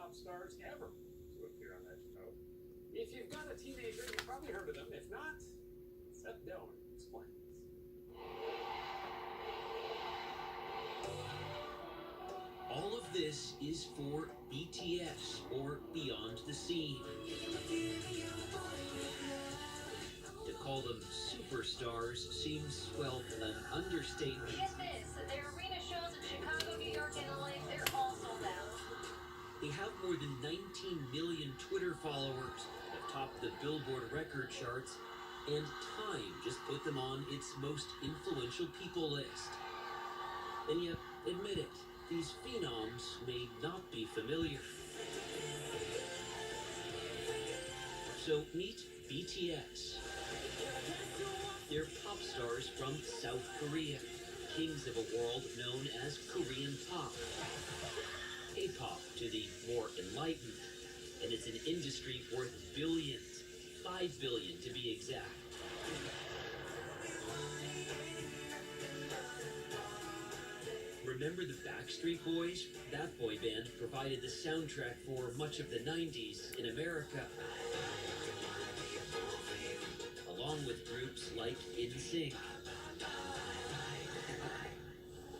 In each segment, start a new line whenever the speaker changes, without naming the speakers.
pop stars ever to appear on that show. If you've got a teenager, you've probably heard of them. If not, Seth Dillon explains.
All of this is for BTS, or Beyond the Scene. To call them superstars seems, well, an understatement.
Get this, their arena shows in Chicago, New York, and LA, they're all sold out.
They have more than 19 million Twitter followers, have topped the Billboard record charts, and Time just put them on its most influential people list. And yet, admit it, these phenoms may not be familiar. So meet BTS. They're pop stars from South Korea, kings of a world known as Korean pop. K-pop to the more enlightened, and it's an industry worth billions, 5 billion to be exact. Remember the Backstreet Boys? That boy band provided the soundtrack for much of the 90s in America, along with groups like NSYNC.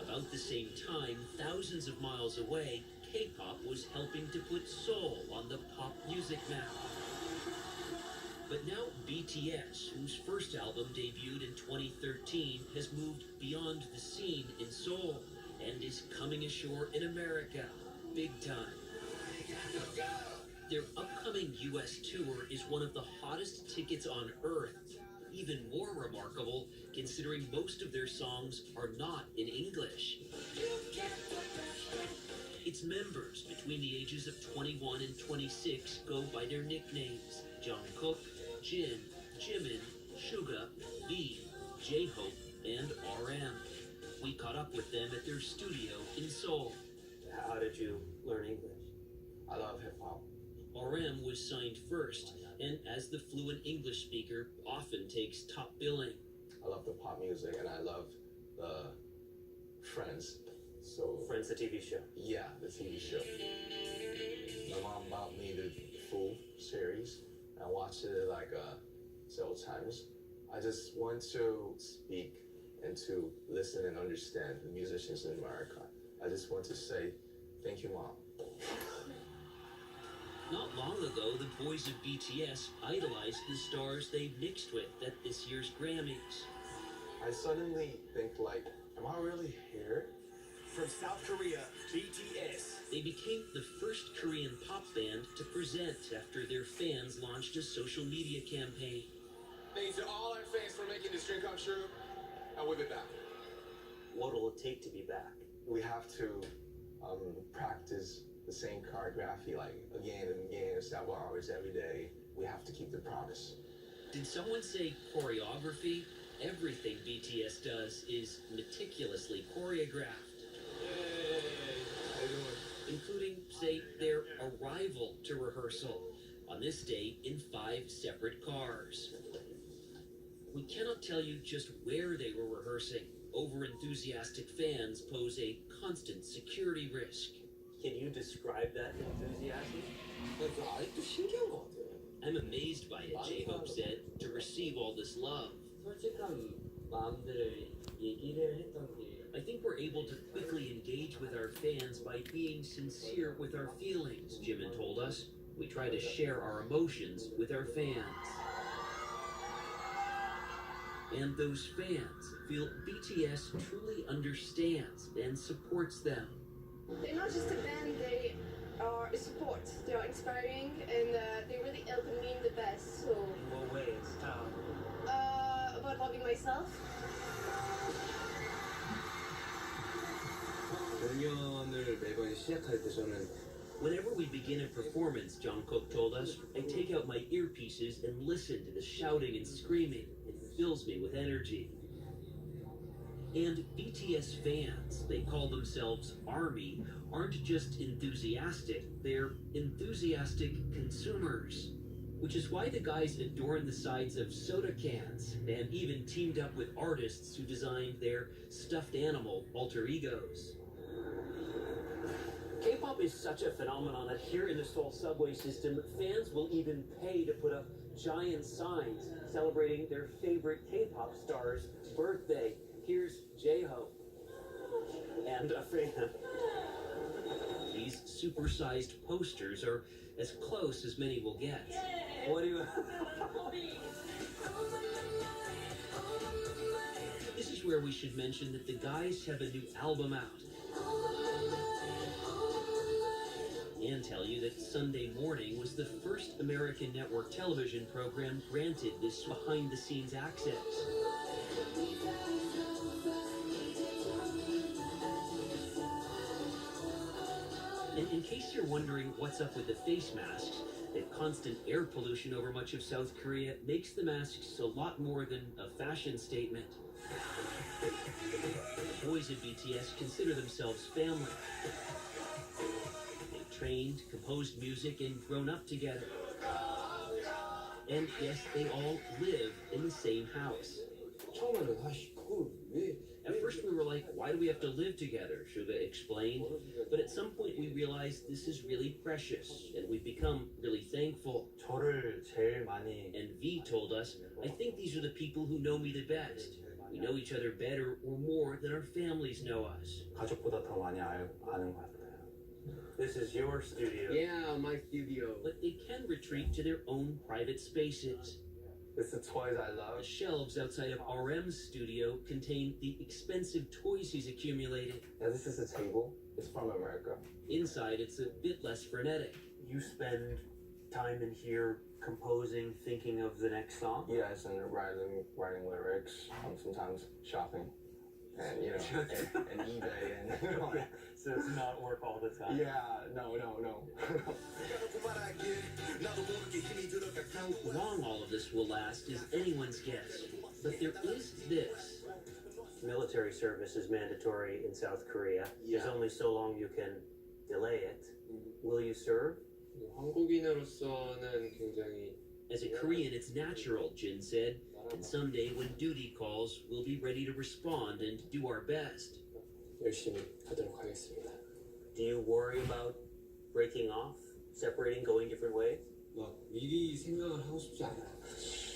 About the same time, thousands of miles away, K-pop was helping to put soul on the pop music map. But now BTS, whose first album debuted in 2013, has moved beyond the scene in Seoul and is coming ashore in America, big time. Their upcoming U.S. tour is one of the hottest tickets on earth. Even more remarkable, considering most of their songs are not in English. Its members between the ages of 21 and 26 go by their nicknames: Jungkook, Jin, Jimin, Suga, V, J-Hope, and RM. We caught up with them at their studio in Seoul.
How did you learn English? I love hip-hop.
RM was signed first, and as the fluent English speaker, often takes top billing.
I love the pop music, and I love the Friends. So
Friends, the TV show.
Yeah, the TV show. My mom bought me the full series. I watched it like several times. I just want to speak and to listen and understand the musicians in America. I just want to say thank you, Mom.
Not long ago, the boys of BTS idolized the stars they mixed with at this year's Grammys.
I suddenly think like, am I really here?
From South Korea, BTS.
They became the first Korean pop band to present after their fans launched a social media campaign.
Thanks to all our fans for making this dream come true, and we'll be back.
What will it take to be back?
We have to practice the same choreography like again and again, several hours every day. We have to keep the promise.
Did someone say choreography? Everything BTS does is meticulously choreographed.
How you doing?
Including, say, their arrival to rehearsal, on this day in 5 separate cars. We cannot tell you just where they were rehearsing. Over-enthusiastic fans pose a constant security risk.
Can you describe that enthusiasm?
I'm amazed by it, J-Hope said, to receive all this love. I think we're able to quickly engage with our fans by being sincere with our feelings, Jimin told us. We try to share our emotions with our fans. And those fans feel BTS truly understands and supports them.
They're not just a band, they are a support. They are inspiring and they really help me being the best. So,
In what ways? How?
about loving myself.
공연을 매번 시작할 때 저는
Whenever we begin a performance, Jungkook told us, I take out my earpieces and listen to the shouting and screaming. It fills me with energy. And BTS fans, they call themselves ARMY, aren't just enthusiastic, they're enthusiastic consumers. Which is why the guys adorn the sides of soda cans and even teamed up with artists who designed their stuffed animal alter egos.
K-pop is such a phenomenon that here in the Seoul subway system, fans will even pay to put up giant signs celebrating their favorite K-pop star's birthday. Here's J-Hope and a fan.
These supersized posters are as close as many will get.
What do you...
This is where we should mention that the guys have a new album out. And tell you that Sunday Morning was the first American network television program granted this behind-the-scenes access. And in case you're wondering what's up with the face masks, the constant air pollution over much of South Korea makes the masks a lot more than a fashion statement. Boys in BTS consider themselves family. They've trained, composed music, and grown up together. And yes, they all live in the same house. At first we were like, why do we have to live together? Suga explained. But at some point we realized this is really precious, and we've become really thankful.
저를 제일 많이
And V told us, I think these are the people who know me the best. We know each other better or more than our families know us.
가족보다 더 많이 아는 것 같아요. This is your studio.
Yeah, my studio.
But they can retreat to their own private spaces.
It's the toys I
The
love.
shelves outside of RM's studio contain the expensive toys he's accumulated.
Yeah, this is a table. It's from America.
Inside, it's a bit less frenetic.
You spend time in here composing, thinking of the next song?
Yes, and writing lyrics. Sometimes shopping, and and eBay and all that.
So it's not work all the time.
Yeah, no.
How long all of this will last is anyone's guess. But there is this.
Military service is mandatory in South Korea. There's only so long you can delay it. Will you serve?
한국인으로서는 굉장히
As a Korean, it's natural, Jin said. And someday, when duty calls, we'll be ready to respond and do our best.
열심히 하도록 하겠습니다.
Do you worry about breaking off, separating, going different ways?
막 미리 생각을 하고 싶지 않아요.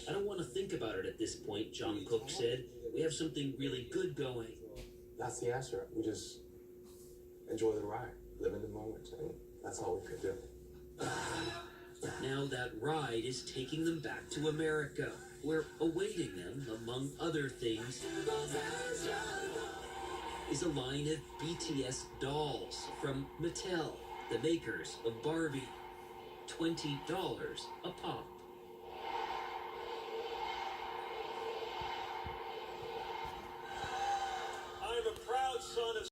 I don't want to think about it at this point, Jungkook said. We have something really good going.
That's the answer. We just enjoy the ride, live in the moment, and that's all we could do.
Now that ride is taking them back to America, where awaiting them, among other things, is a line of BTS dolls from Mattel, the makers of Barbie. $20 a pop.
I'm a proud son of